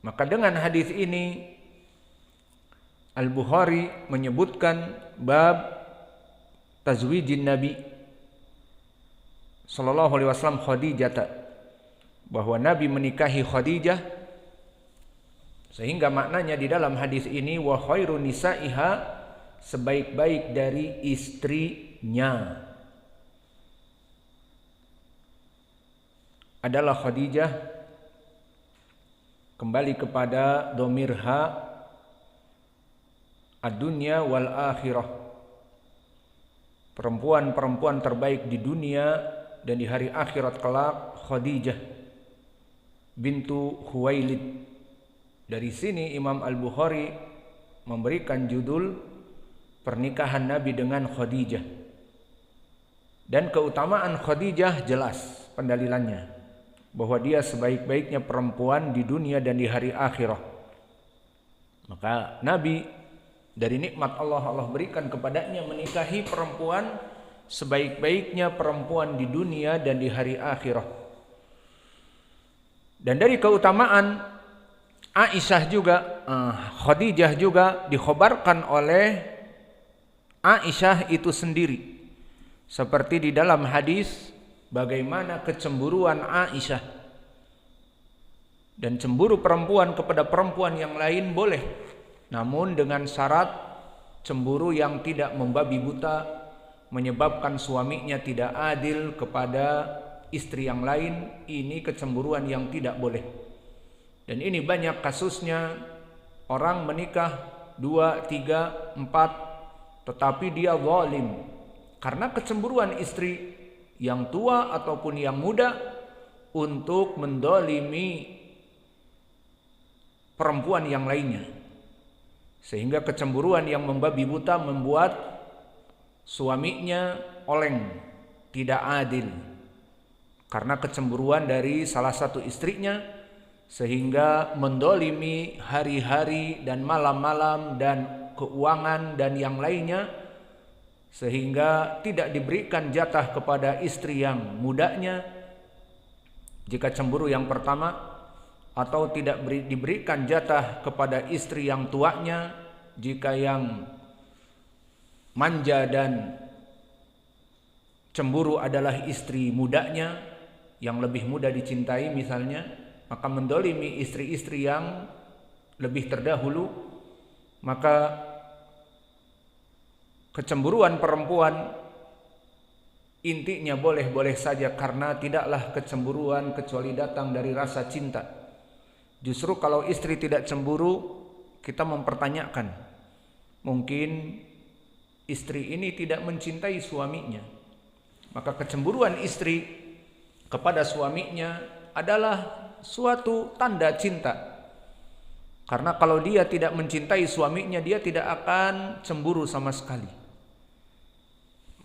Maka dengan hadis ini Al-Bukhari menyebutkan bab tazwijin Nabi sallallahu alaihi wasallam Khadijah, bahwa Nabi menikahi Khadijah, sehingga maknanya di dalam hadis ini wa khairu nisaiha, sebaik-baik dari istrinya adalah Khadijah. Kembali kepada domirha ad-dunya wal akhirah, perempuan-perempuan terbaik di dunia dan di hari akhirat kelak Khadijah bintu Khuwailid. Dari sini Imam Al-Bukhari memberikan judul pernikahan Nabi dengan Khadijah. Dan keutamaan Khadijah jelas pendalilannya, bahwa dia sebaik-baiknya perempuan di dunia dan di hari akhirat. Maka Nabi dari nikmat Allah berikan kepadanya menikahi perempuan sebaik-baiknya perempuan di dunia dan di hari akhirat. Dan dari keutamaan Aisyah juga, Khadijah juga dikhabarkan oleh Aisyah itu sendiri. Seperti di dalam hadis bagaimana kecemburuan Aisyah. Dan cemburu perempuan kepada perempuan yang lain boleh, namun dengan syarat cemburu yang tidak membabi buta, menyebabkan suaminya tidak adil kepada istri yang lain. Ini kecemburuan yang tidak boleh. Dan ini banyak kasusnya, orang menikah 2, 3, 4 tetapi dia zalim karena kecemburuan istri yang tua ataupun yang muda untuk mendolimi perempuan yang lainnya, sehingga kecemburuan yang membabi buta membuat suaminya oleng, tidak adil karena kecemburuan dari salah satu istrinya, sehingga mendolimi hari-hari dan malam-malam dan keuangan dan yang lainnya, sehingga tidak diberikan jatah kepada istri yang mudanya jika cemburu yang pertama, atau tidak diberikan jatah kepada istri yang tuanya jika yang manja dan cemburu adalah istri mudanya yang lebih mudah dicintai misalnya. Maka mendolimi istri-istri yang lebih terdahulu. Maka kecemburuan perempuan intinya boleh-boleh saja, karena tidaklah kecemburuan kecuali datang dari rasa cinta. Justru kalau istri tidak cemburu, kita mempertanyakan, mungkin istri ini tidak mencintai suaminya. Maka kecemburuan istri kepada suaminya adalah suatu tanda cinta. Karena kalau dia tidak mencintai suaminya, dia tidak akan cemburu sama sekali.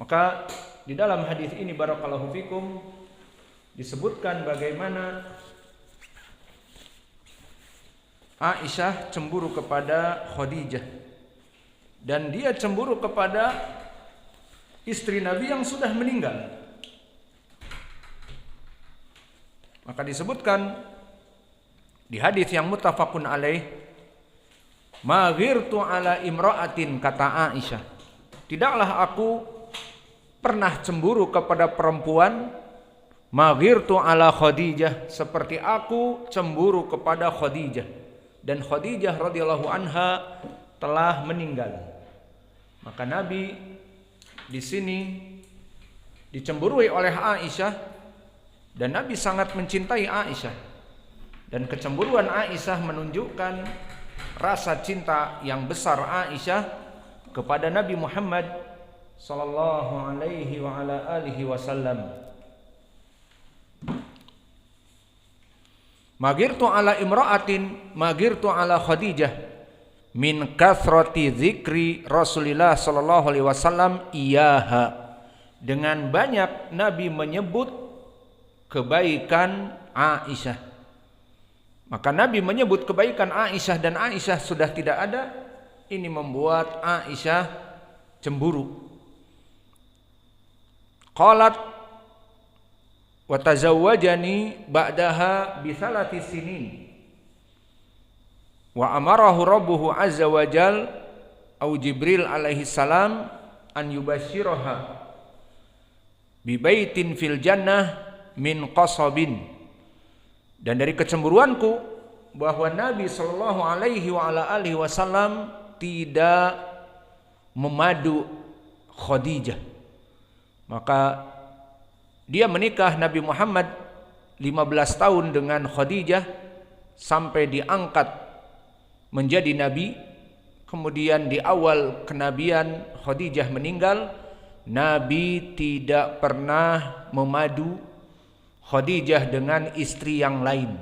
Maka di dalam hadis ini barakallahu fikum disebutkan bagaimana Aisyah cemburu kepada Khadijah, dan dia cemburu kepada istri Nabi yang sudah meninggal. Maka disebutkan di hadis yang muttafaqun alaih, ma ghirtu ala imra'atin, kata Aisyah, tidaklah aku pernah cemburu kepada perempuan, ma ghirtu ala Khadijah, seperti aku cemburu kepada Khadijah. Dan Khadijah radhiyallahu anha telah meninggal. Maka Nabi di sini dicemburui oleh Aisyah, dan Nabi sangat mencintai Aisyah. Dan kecemburuan Aisyah menunjukkan rasa cinta yang besar Aisyah kepada Nabi Muhammad sallallahu alaihi wa ala alihi wasallam. Magirtu ala imra'atin, magirtu ala Khadijah min kathrati dzikri Rasulillah sallallahu alaihi wasallam iyaha. Dengan banyak Nabi menyebut kebaikan Aisyah. Maka Nabi menyebut kebaikan Aisyah dan Aisyah sudah tidak ada. Ini membuat Aisyah cemburu. Qalat wa tazawwajani ba'daha bi 3 sinin. wa amarahu rabbuhu azza wa jal au Jibril alaihi salam an yubashiraha bi baitin fil jannah min qasabin. Dan dari kecemburuanku bahwa Nabi sallallahu alaihi wa ala alihi wasallam tidak memadu Khadijah, maka dia menikah Nabi Muhammad 15 tahun dengan Khadijah sampai diangkat menjadi nabi. Kemudian di awal kenabian Khadijah meninggal, Nabi tidak pernah memadu Khadijah dengan istri yang lain.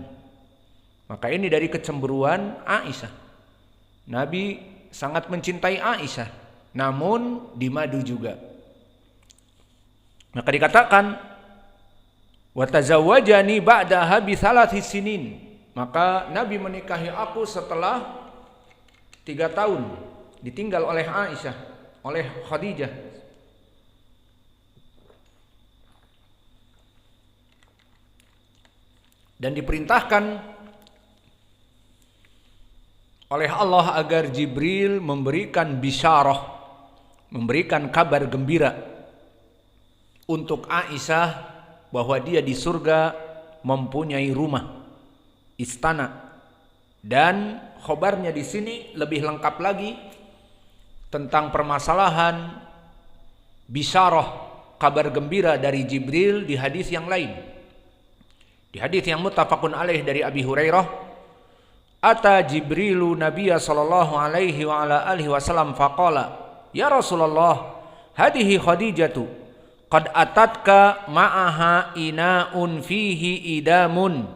Maka ini dari kecemburuan Aisyah. Nabi sangat mencintai Aisyah, namun dimadu juga. Maka dikatakan wa tazawwajani ba'daha bi thalathi sinin. Maka Nabi menikahi aku setelah 3 tahun ditinggal oleh Aisyah, oleh Khadijah. Dan diperintahkan oleh Allah agar Jibril memberikan bisyarah, memberikan kabar gembira untuk Aisyah bahwa dia di surga mempunyai rumah, istana. Dan khobarnya di sini lebih lengkap lagi tentang permasalahan bisyarah, kabar gembira dari Jibril di hadis yang lain. Di hadis yang muttafaqun alaih dari Abi Hurairah, ata Jibrilu Nabiyya sallallahu alaihi wa ala alihi wasallam faqala, ya Rasulullah, hadihi Khadijatu qad atatka ma'aha ina'un fihi idamun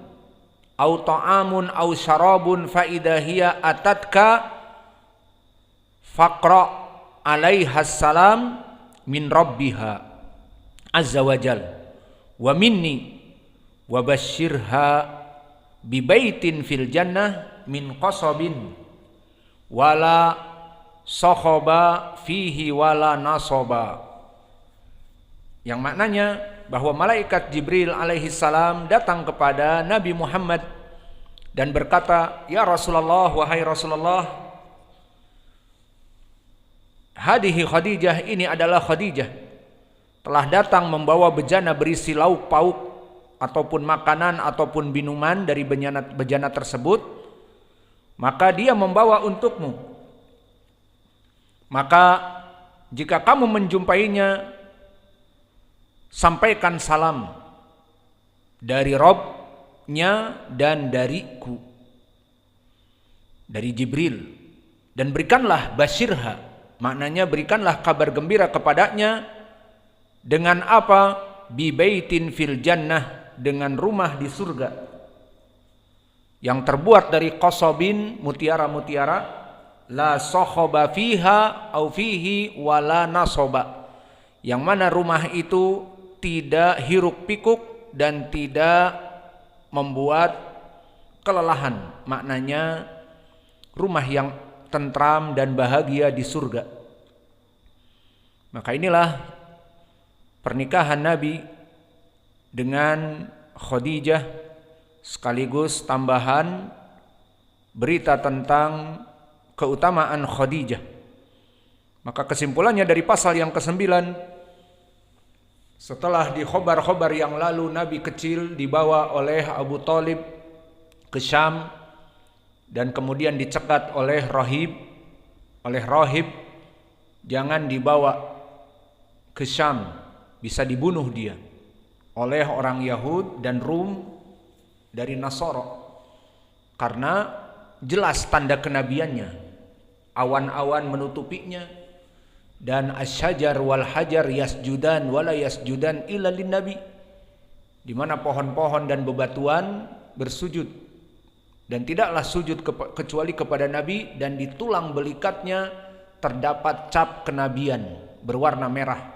au ta'amun au syarabun fa idza hiya atatka faqra alaiha salam min rabbiha azza wa jal wa minni wa basyirha bi baitin fil jannah min qasabin wala sakhaba fihi wala nasaba. Yang maknanya bahwa malaikat Jibril alaihi salam datang kepada Nabi Muhammad dan berkata, ya Rasulullah, wahai Rasulullah, hadihi Khadijah, ini adalah Khadijah, telah datang membawa bejana berisi lauk pauk ataupun makanan ataupun minuman dari bejana tersebut, maka dia membawa untukmu. Maka jika kamu menjumpainya, sampaikan salam dari Rabb-nya dan dariku, dari Jibril, dan berikanlah basyirha, maknanya berikanlah kabar gembira kepadanya dengan apa? Bi baitin fil jannah, dengan rumah di surga yang terbuat dari qasabin, mutiara-mutiara, la sakhaba fiha au fihi wala nasaba, yang mana rumah itu tidak hiruk pikuk dan tidak membuat kelelahan. Maknanya rumah yang tentram dan bahagia di surga. Maka inilah pernikahan Nabi dengan Khadijah, sekaligus tambahan berita tentang keutamaan Khadijah. Maka kesimpulannya dari pasal yang ke-9, setelah di khobar-khobar yang lalu Nabi kecil dibawa oleh Abu Thalib ke Syam dan kemudian dicegat oleh rahib, jangan dibawa ke Syam, bisa dibunuh dia oleh orang Yahud dan Rum dari Nasara, karena jelas tanda kenabiannya, awan-awan menutupinya. Dan asyajar wal hajar yasjudan wala yasjudan illa lin nabi, di mana pohon-pohon dan bebatuan bersujud dan tidaklah sujud kecuali kepada Nabi, dan di tulang belikatnya terdapat cap kenabian berwarna merah.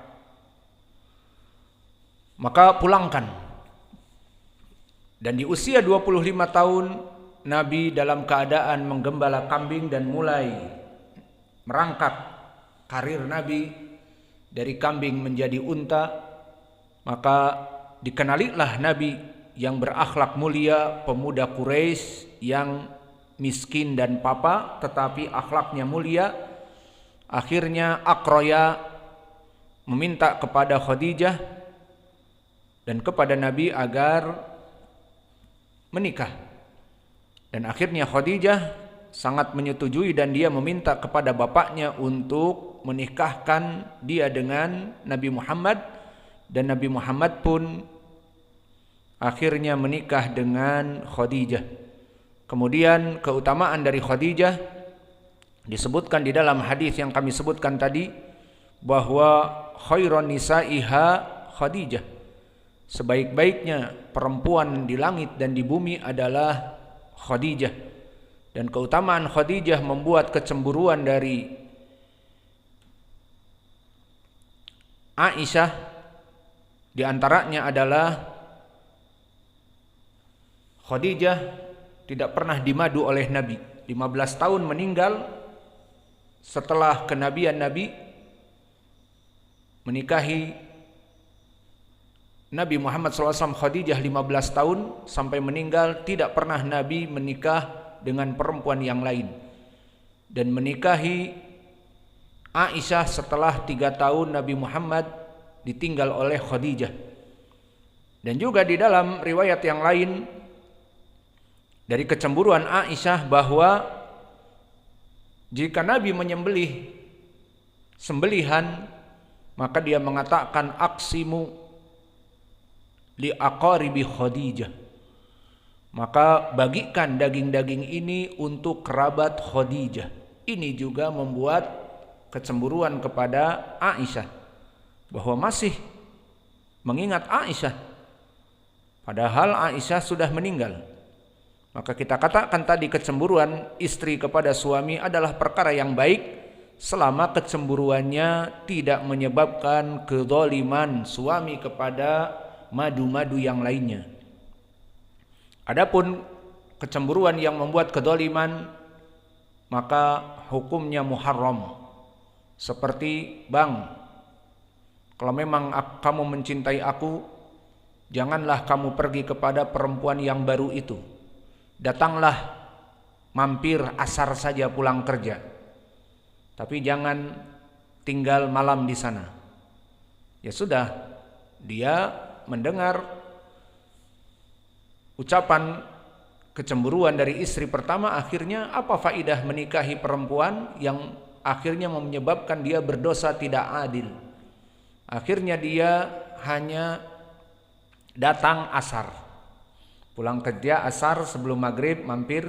Maka pulangkan. Dan di usia 25 tahun Nabi dalam keadaan menggembala kambing dan mulai merangkak karir Nabi dari kambing menjadi unta. Maka dikenalilah Nabi yang berakhlak mulia, pemuda Quraisy yang miskin dan papa, tetapi akhlaknya mulia. Akhirnya Aqraya meminta kepada Khadijah dan kepada Nabi agar menikah. Dan akhirnya Khadijah sangat menyetujui dan dia meminta kepada bapaknya untuk menikahkan dia dengan Nabi Muhammad, dan Nabi Muhammad pun akhirnya menikah dengan Khadijah. Kemudian keutamaan dari Khadijah disebutkan di dalam hadis yang kami sebutkan tadi, bahwa khairon nisaiha Khadijah, sebaik-baiknya perempuan di langit dan di bumi adalah Khadijah. Dan keutamaan Khadijah membuat kecemburuan dari Aisyah, di antaranya adalah Khadijah tidak pernah dimadu oleh Nabi. 15 tahun meninggal setelah kenabian Nabi, menikahi Nabi Muhammad SAW Khadijah 15 tahun sampai meninggal, tidak pernah Nabi menikah dengan perempuan yang lain. Dan menikahi Aisyah setelah 3 tahun Nabi Muhammad ditinggal oleh Khadijah. Dan juga di dalam riwayat yang lain dari kecemburuan Aisyah, bahwa jika Nabi menyembelih sembelihan, maka dia mengatakan aksimu li aqaribi Khadijah, maka bagikan daging-daging ini untuk kerabat Khadijah. Ini juga membuat kecemburuan kepada Aisyah, bahwa masih mengingat Aisyah padahal Aisyah sudah meninggal. Maka kita katakan tadi kecemburuan istri kepada suami adalah perkara yang baik selama kecemburuannya tidak menyebabkan kezaliman suami kepada madu-madu yang lainnya. Adapun kecemburuan yang membuat kezaliman, maka hukumnya muharram. Seperti, bang, kalau memang kamu mencintai aku, janganlah kamu pergi kepada perempuan yang baru itu. Datanglah mampir asar saja pulang kerja, tapi jangan tinggal malam di sana. Ya sudah, dia mendengar ucapan kecemburuan dari istri pertama, akhirnya apa faidah menikahi perempuan yang akhirnya menyebabkan dia berdosa tidak adil. Akhirnya dia hanya datang asar, pulang kerja asar sebelum maghrib mampir,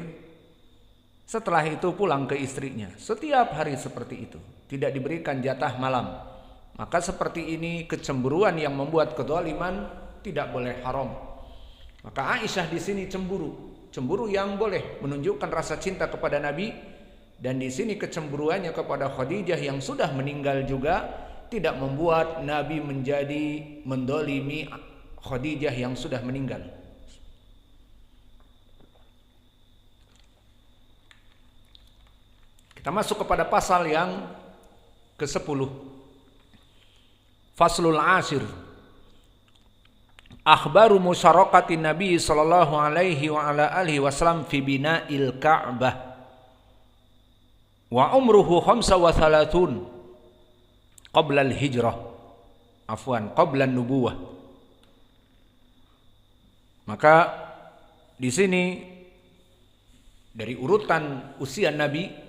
setelah itu pulang ke istrinya. Setiap hari seperti itu, tidak diberikan jatah malam. Maka seperti ini kecemburuan yang membuat kezaliman tidak boleh haram. Maka Aisyah di sini cemburu yang boleh menunjukkan rasa cinta kepada Nabi, dan di sini kecemburuannya kepada Khadijah yang sudah meninggal juga tidak membuat Nabi menjadi mendolimi Khadijah yang sudah meninggal. Kita masuk kepada pasal yang ke-10. Faslul Ashir. Akhbaru musyarakati Nabi sallallahu alaihi wa ala alihi wasallam fi bina'il Ka'bah. Wa umruhu 35 qabla al-hijrah. Qabla an-nubuwah. Maka di sini dari urutan usia Nabi